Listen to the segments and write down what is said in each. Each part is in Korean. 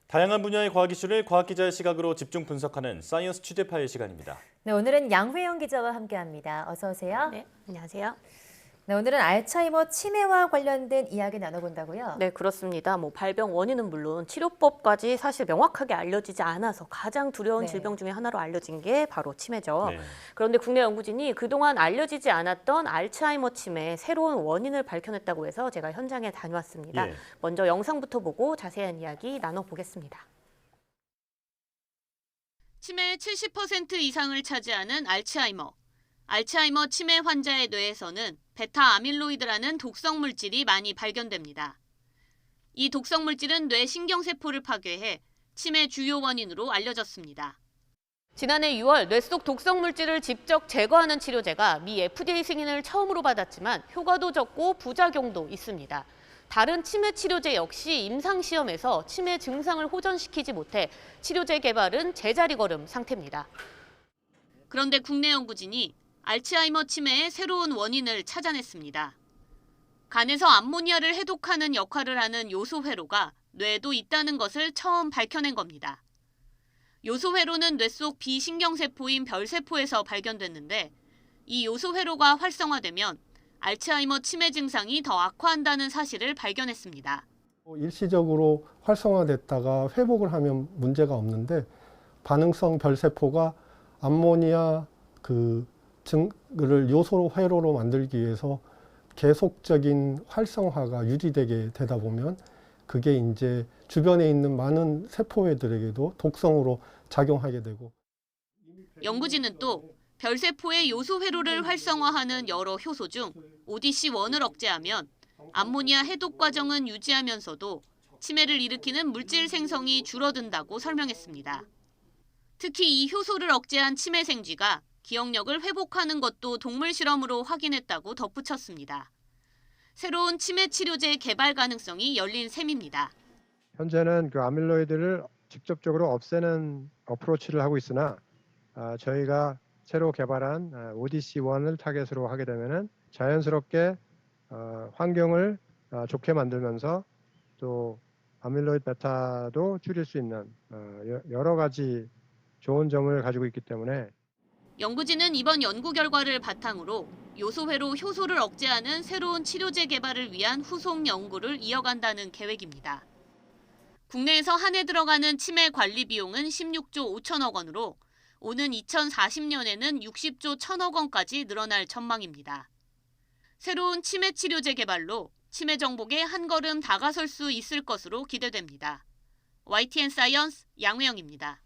다양한 분야의 과학 이슈를 과학 기자의 시각으로 집중 분석하는 사이언스 취재파의 시간입니다. 네, 오늘은 양회영 기자와 함께합니다. 어서 오세요. 네, 안녕하세요. 네, 오늘은 알츠하이머 치매와 관련된 이야기 나눠본다고요? 네, 그렇습니다. 발병 원인은 물론 치료법까지 사실 명확하게 알려지지 않아서 가장 두려운 네. 질병 중에 하나로 알려진 게 바로 치매죠. 네. 그런데 국내 연구진이 그동안 알려지지 않았던 알츠하이머 치매의 새로운 원인을 밝혀냈다고 해서 제가 현장에 다녀왔습니다. 예. 먼저 영상부터 보고 자세한 이야기 나눠보겠습니다. 치매의 70% 이상을 차지하는 알츠하이머. 알츠하이머 치매 환자의 뇌에서는 베타 아밀로이드라는 독성 물질이 많이 발견됩니다. 이 독성 물질은 뇌 신경세포를 파괴해 치매 주요 원인으로 알려졌습니다. 지난해 6월 뇌 속 독성 물질을 직접 제거하는 치료제가 미 FDA 승인을 처음으로 받았지만 효과도 적고 부작용도 있습니다. 다른 치매 치료제 역시 임상시험에서 치매 증상을 호전시키지 못해 치료제 개발은 제자리 걸음 상태입니다. 그런데 국내 연구진이 알츠하이머 치매의 새로운 원인을 찾아냈습니다. 간에서 암모니아를 해독하는 역할을 하는 요소회로가 뇌에도 있다는 것을 처음 밝혀낸 겁니다. 요소회로는 뇌 속 비신경세포인 별세포에서 발견됐는데 이 요소회로가 활성화되면 알츠하이머 치매 증상이 더 악화한다는 사실을 발견했습니다. 일시적으로 활성화됐다가 회복을 하면 문제가 없는데 반응성 별세포가 암모니아 를 요소 회로로 만들기 위해서 계속적인 활성화가 유지되게 되다 보면 그게 이제 주변에 있는 많은 세포회들에게도 독성으로 작용하게 되고. 연구진은 또 별세포의 요소 회로를 활성화하는 여러 효소 중 ODC1을 억제하면 암모니아 해독 과정은 유지하면서도 치매를 일으키는 물질 생성이 줄어든다고 설명했습니다. 특히 이 효소를 억제한 치매 생쥐가 기억력을 회복하는 것도 동물 실험으로 확인했다고 덧붙였습니다. 새로운 치매 치료제 개발 가능성이 열린 셈입니다. 현재는 그 아밀로이드를 직접적으로 없애는 어프로치를 하고 있으나 저희가 새로 개발한 ODC1을 타겟으로 하게 되면은 자연스럽게 환경을 좋게 만들면서 또 아밀로이드 베타도 줄일 수 있는 여러 가지 좋은 점을 가지고 있기 때문에 연구진은 이번 연구 결과를 바탕으로 요소회로 효소를 억제하는 새로운 치료제 개발을 위한 후속 연구를 이어간다는 계획입니다. 국내에서 한 해 들어가는 치매 관리 비용은 16조 5천억 원으로 오는 2040년에는 60조 1천억 원까지 늘어날 전망입니다. 새로운 치매 치료제 개발로 치매 정복에 한 걸음 다가설 수 있을 것으로 기대됩니다. YTN 사이언스 양회영입니다.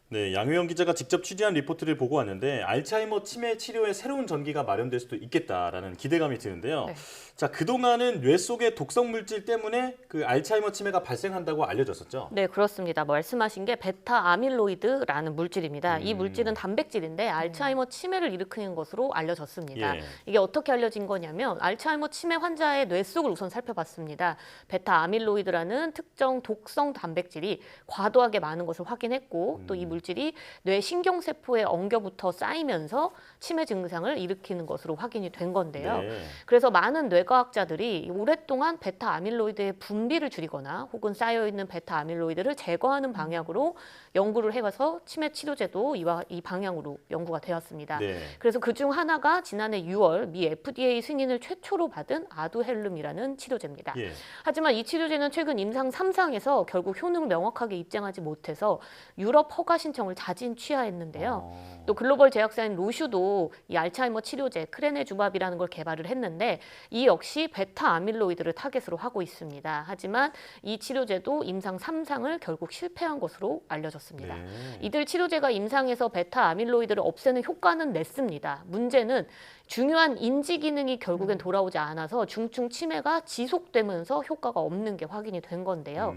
네, 양효영 기자가 직접 취재한 리포트를 보고 왔는데 알츠하이머 치매 치료에 새로운 전기가 마련될 수도 있겠다라는 기대감이 드는데요. 네. 자, 그동안은 뇌 속의 독성 물질 때문에 그 알츠하이머 치매가 발생한다고 알려졌었죠. 네, 그렇습니다. 말씀하신 게 베타 아밀로이드라는 물질입니다. 이 물질은 단백질인데 알츠하이머 치매를 일으키는 것으로 알려졌습니다. 예. 이게 어떻게 알려진 거냐면 알츠하이머 치매 환자의 뇌 속을 우선 살펴봤습니다. 베타 아밀로이드라는 특정 독성 단백질이 과도하게 많은 것을 확인했고 또 이 물질이 뇌 신경세포에 엉겨붙어 쌓이면서 치매 증상을 일으키는 것으로 확인이 된 건데요. 네. 그래서 많은 뇌과학자들이 오랫동안 베타 아밀로이드의 분비를 줄이거나 혹은 쌓여있는 베타 아밀로이드를 제거하는 방향으로 연구를 해가서 치매 치료제도 이 방향으로 연구가 되었습니다. 네. 그래서 그중 하나가 지난해 6월 미 FDA 승인을 최초로 받은 아두헬름이라는 치료제입니다. 예. 하지만 이 치료제는 최근 임상 3상에서 결국 효능을 명확하게 입증하지 못해서 유럽 허가 신청을 자진 취하했는데요. 또 글로벌 제약사인 로슈도 이 알츠하이머 치료제 크레네주밥이라는 걸 개발을 했는데 이 역시 베타 아밀로이드를 타겟으로 하고 있습니다. 하지만 이 치료제도 임상 3상을 결국 실패한 것으로 알려졌습니다. 네. 이들 치료제가 임상에서 베타 아밀로이드를 없애는 효과는 냈습니다. 문제는 중요한 인지 기능이 결국엔 돌아오지 않아서 중증 치매가 지속되면서 효과가 없는 게 확인이 된 건데요.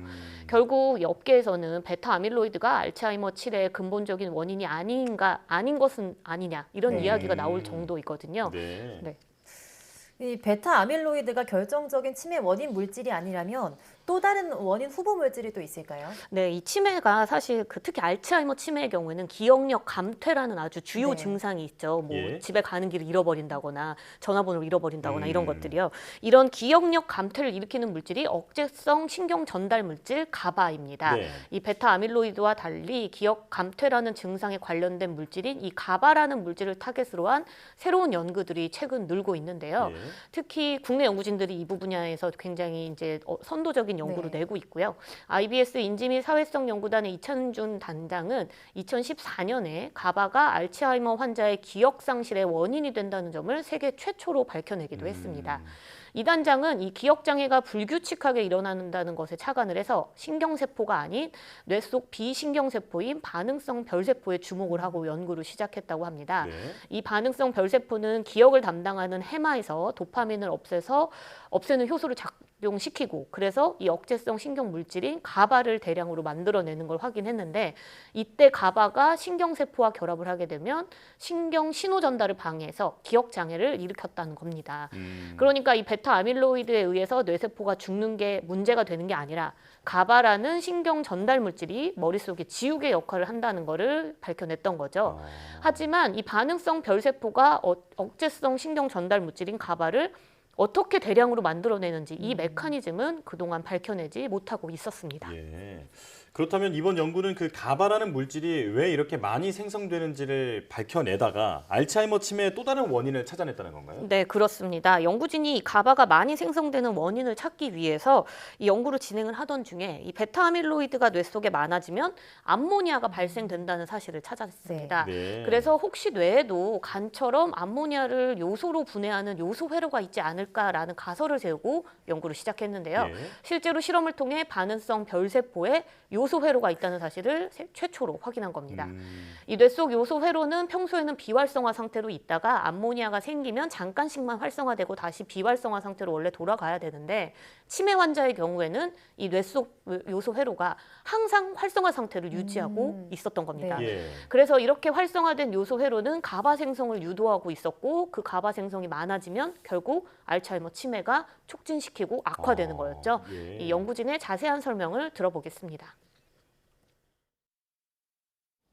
결국 이 업계에서는 베타 아밀로이드가 알츠하이머 치레의 근본적인 원인이 아닌 것은 아니냐 이런 이야기가 나올 정도이거든요. 네. 네. 이 베타 아밀로이드가 결정적인 치매 원인 물질이 아니라면 또 다른 원인 후보 물질이 또 있을까요? 네, 이 치매가 사실 특히 알츠하이머 치매의 경우에는 기억력 감퇴라는 아주 주요 네. 증상이 있죠. 뭐 예. 집에 가는 길을 잃어버린다거나 전화번호를 잃어버린다거나 이런 것들이요. 이런 기억력 감퇴를 일으키는 물질이 억제성 신경 전달 물질 가바입니다. 네. 이 베타 아밀로이드와 달리 기억 감퇴라는 증상에 관련된 물질인 이 가바라는 물질을 타겟으로 한 새로운 연구들이 최근 늘고 있는데요. 예. 특히 국내 연구진들이 이 분야에서 굉장히 이제 선도적인 연구를 네. 내고 있고요. IBS 인지 및 사회성 연구단의 이찬준 단장은 2014년에 가바가 알츠하이머 환자의 기억 상실의 원인이 된다는 점을 세계 최초로 밝혀내기도 했습니다. 이 단장은 이 기억 장애가 불규칙하게 일어난다는 것에 착안을 해서 신경세포가 아닌 뇌 속 비신경세포인 반응성 별세포에 주목을 하고 연구를 시작했다고 합니다. 네. 이 반응성 별세포는 기억을 담당하는 해마에서 도파민을 없애는 효소를 작용시키고 그래서 이 억제성 신경 물질인 가바를 대량으로 만들어내는 걸 확인했는데 이때 가바가 신경세포와 결합을 하게 되면 신경 신호 전달을 방해해서 기억 장애를 일으켰다는 겁니다. 그러니까 이 베타 아밀로이드에 의해서 뇌세포가 죽는 게 문제가 되는 게 아니라 가바라는 신경 전달 물질이 머릿속에 지우개 역할을 한다는 것을 밝혀냈던 거죠. 하지만 이 반응성 별세포가 억제성 신경 전달 물질인 가바를 어떻게 대량으로 만들어내는지 이 메커니즘은 그동안 밝혀내지 못하고 있었습니다. 예. 그렇다면 이번 연구는 그 가바라는 물질이 왜 이렇게 많이 생성되는지를 밝혀내다가 알츠하이머 치매의 또 다른 원인을 찾아냈다는 건가요? 네, 그렇습니다. 연구진이 가바가 많이 생성되는 원인을 찾기 위해서 이 연구를 진행을 하던 중에 이 베타 아밀로이드가 뇌 속에 많아지면 암모니아가 발생된다는 사실을 찾았습니다. 네. 그래서 혹시 뇌에도 간처럼 암모니아를 요소로 분해하는 요소 회로가 있지 않을까라는 가설을 세우고 연구를 시작했는데요. 예. 실제로 실험을 통해 반응성 별세포에 요소 회로가 있다는 사실을 최초로 확인한 겁니다. 이 뇌 속 요소 회로는 평소에는 비활성화 상태로 있다가 암모니아가 생기면 잠깐씩만 활성화되고 다시 비활성화 상태로 원래 돌아가야 되는데 치매 환자의 경우에는 이 뇌 속 요소 회로가 항상 활성화 상태를 유지하고 있었던 겁니다. 네. 예. 그래서 이렇게 활성화된 요소 회로는 가바 생성을 유도하고 있었고 그 가바 생성이 많아지면 결국 알츠하이머 치매가 촉진시키고 악화되는 거였죠. 예. 이 연구진의 자세한 설명을 들어보겠습니다.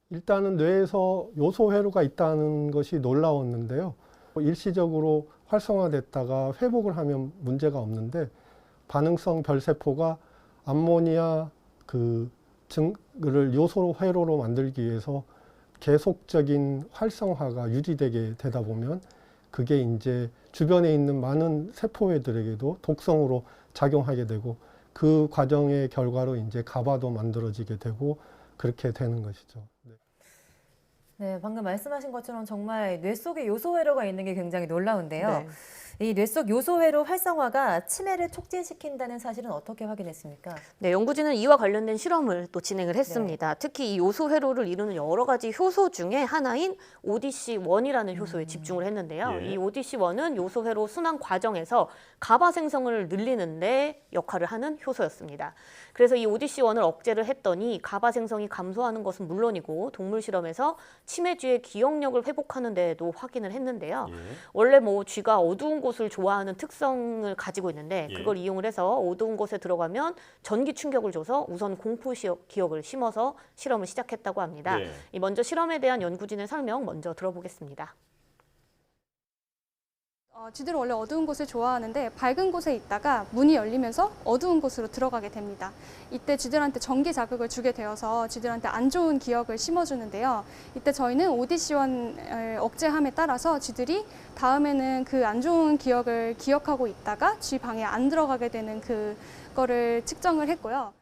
일단은 뇌에서 요소 회로가 있다는 것이 놀라웠는데요. 일시적으로 활성화됐다가 회복을 하면 문제가 없는데 반응성 별세포가 암모니아 를 요소 회로로 만들기 위해서 계속적인 활성화가 유지되게 되다 보면 그게 이제 주변에 있는 많은 세포회들에게도 독성으로 작용하게 되고 그 과정의 결과로 이제 가바도 만들어지게 되고 그렇게 되는 것이죠. 네. 네, 방금 말씀하신 것처럼 정말 뇌 속에 요소 회로가 있는 게 굉장히 놀라운데요. 네. 이 뇌 속 요소 회로 활성화가 치매를 촉진시킨다는 사실은 어떻게 확인했습니까? 네, 연구진은 이와 관련된 실험을 또 진행을 했습니다. 특히 이 요소 회로를 이루는 여러 가지 효소 중에 하나인 ODC1이라는 효소에 집중을 했는데요. 예. 이 ODC1은 요소 회로 순환 과정에서 가바 생성을 늘리는 데 역할을 하는 효소였습니다. 그래서 이 ODC1을 억제를 했더니 가바 생성이 감소하는 것은 물론이고 동물 실험에서 치매쥐의 기억력을 회복하는 데에도 확인을 했는데요. 예. 원래 뭐 쥐가 어두운 곳을 좋아하는 특성을 가지고 있는데 예. 그걸 이용을 해서 어두운 곳에 들어가면 전기 충격을 줘서 우선 공포 기억을 심어서 실험을 시작했다고 합니다. 네. 이 먼저 실험에 대한 연구진의 설명 먼저 들어보겠습니다. 쥐들은 원래 어두운 곳을 좋아하는데 밝은 곳에 있다가 문이 열리면서 어두운 곳으로 들어가게 됩니다. 이때 쥐들한테 전기 자극을 주게 되어서 쥐들한테 안 좋은 기억을 심어주는데요. 이때 저희는 ODC1을 억제함에 따라서 쥐들이 다음에는 그 안 좋은 기억을 기억하고 있다가 쥐 방에 안 들어가게 되는 그거를 측정을 했고요.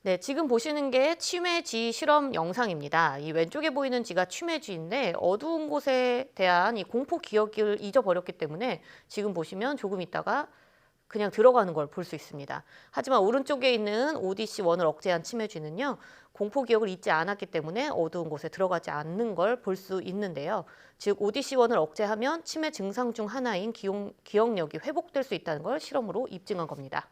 네, 지금 보시는 게 치매쥐 실험 영상입니다. 이 왼쪽에 보이는 쥐가 치매쥐인데 어두운 곳에 대한 이 공포 기억을 잊어버렸기 때문에 지금 보시면 조금 있다가 그냥 들어가는 걸 볼 수 있습니다. 하지만 오른쪽에 있는 ODC1을 억제한 치매쥐는요. 공포 기억을 잊지 않았기 때문에 어두운 곳에 들어가지 않는 걸 볼 수 있는데요. 즉 ODC1을 억제하면 치매 증상 중 하나인 기억력이 회복될 수 있다는 걸 실험으로 입증한 겁니다.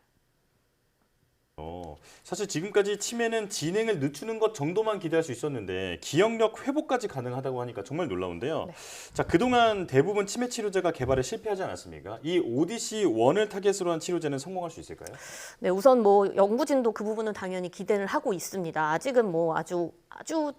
사실 지금까지 치매는 진행을 늦추는 것 정도만 기대할 수 있었는데 기억력 회복까지 가능하다고 하니까 정말 놀라운데요. 네. 자, 그동안 대부분 치매 치료제가 개발에 실패하지 않았습니까? 이 ODC1을 타겟으로 한 치료제는 성공할 수 있을까요? 네, 우선 뭐 연구진도 그 부분은 당연히 기대를 하고 있습니다. 아직은 뭐 아주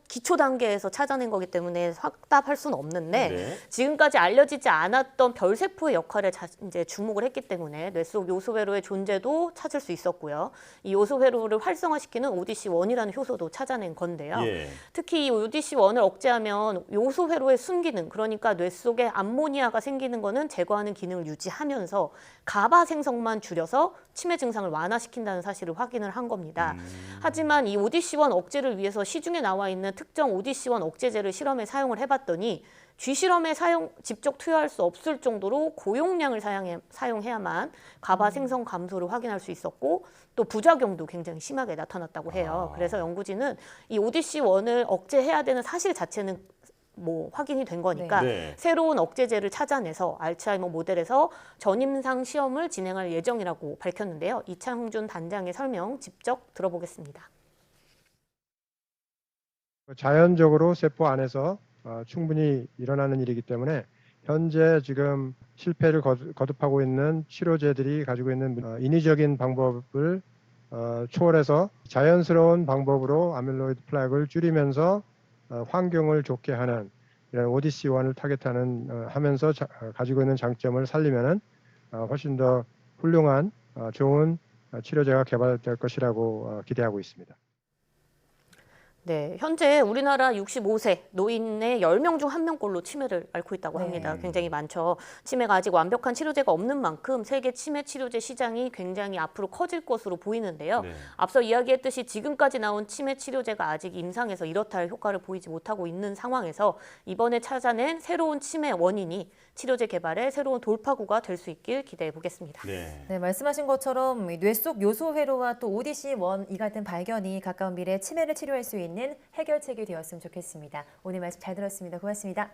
기초 단계에서 찾아낸 거기 때문에 확답할 수는 없는데 네. 지금까지 알려지지 않았던 별세포의 역할에 이제 주목을 했기 때문에 뇌 속 요소 회로의 존재도 찾을 수 있었고요. 이 요소 회로를 활성화시키는 ODC1이라는 효소도 찾아낸 건데요. 예. 특히 이 ODC1을 억제하면 요소 회로의 순기능, 그러니까 뇌 속에 암모니아가 생기는 거는 제거하는 기능을 유지하면서 가바 생성만 줄여서 치매 증상을 완화시킨다는 사실을 확인을 한 겁니다. 하지만 이 ODC1 억제를 위해서 시중에 나와 있는 특정 ODC1 억제제를 실험에 사용을 해봤더니 쥐실험에 직접 투여할 수 없을 정도로 고용량을 사용해야만 가바 생성 감소를 확인할 수 있었고 또 부작용도 굉장히 심하게 나타났다고 해요. 그래서 연구진은 이 ODC1을 억제해야 되는 사실 자체는 뭐 확인이 된 거니까 네. 새로운 억제제를 찾아내서 알츠하이머 모델에서 전임상 시험을 진행할 예정이라고 밝혔는데요. 이창준 단장의 설명 직접 들어보겠습니다. 자연적으로 세포 안에서 충분히 일어나는 일이기 때문에 현재 지금 실패를 거듭하고 있는 치료제들이 가지고 있는 인위적인 방법을 초월해서 자연스러운 방법으로 아밀로이드 플렉을 줄이면서 환경을 좋게 하는 이런 ODC1을 타겟하는 하면서 가지고 있는 장점을 살리면은 훨씬 더 훌륭한 좋은 치료제가 개발될 것이라고 기대하고 있습니다. 네, 현재 우리나라 65세 노인의 10명 중 1명꼴로 치매를 앓고 있다고 합니다. 굉장히 많죠. 치매가 아직 완벽한 치료제가 없는 만큼 세계 치매 치료제 시장이 굉장히 앞으로 커질 것으로 보이는데요. 네. 앞서 이야기했듯이 지금까지 나온 치매 치료제가 아직 임상에서 이렇다 할 효과를 보이지 못하고 있는 상황에서 이번에 찾아낸 새로운 치매 원인이 치료제 개발의 새로운 돌파구가 될 수 있길 기대해 보겠습니다. 네. 네, 말씀하신 것처럼 뇌 속 요소 회로와 또 ODC1 이 같은 발견이 가까운 미래에 치매를 치료할 수 있는 해결책이 되었으면 좋겠습니다. 오늘 말씀 잘 들었습니다. 고맙습니다.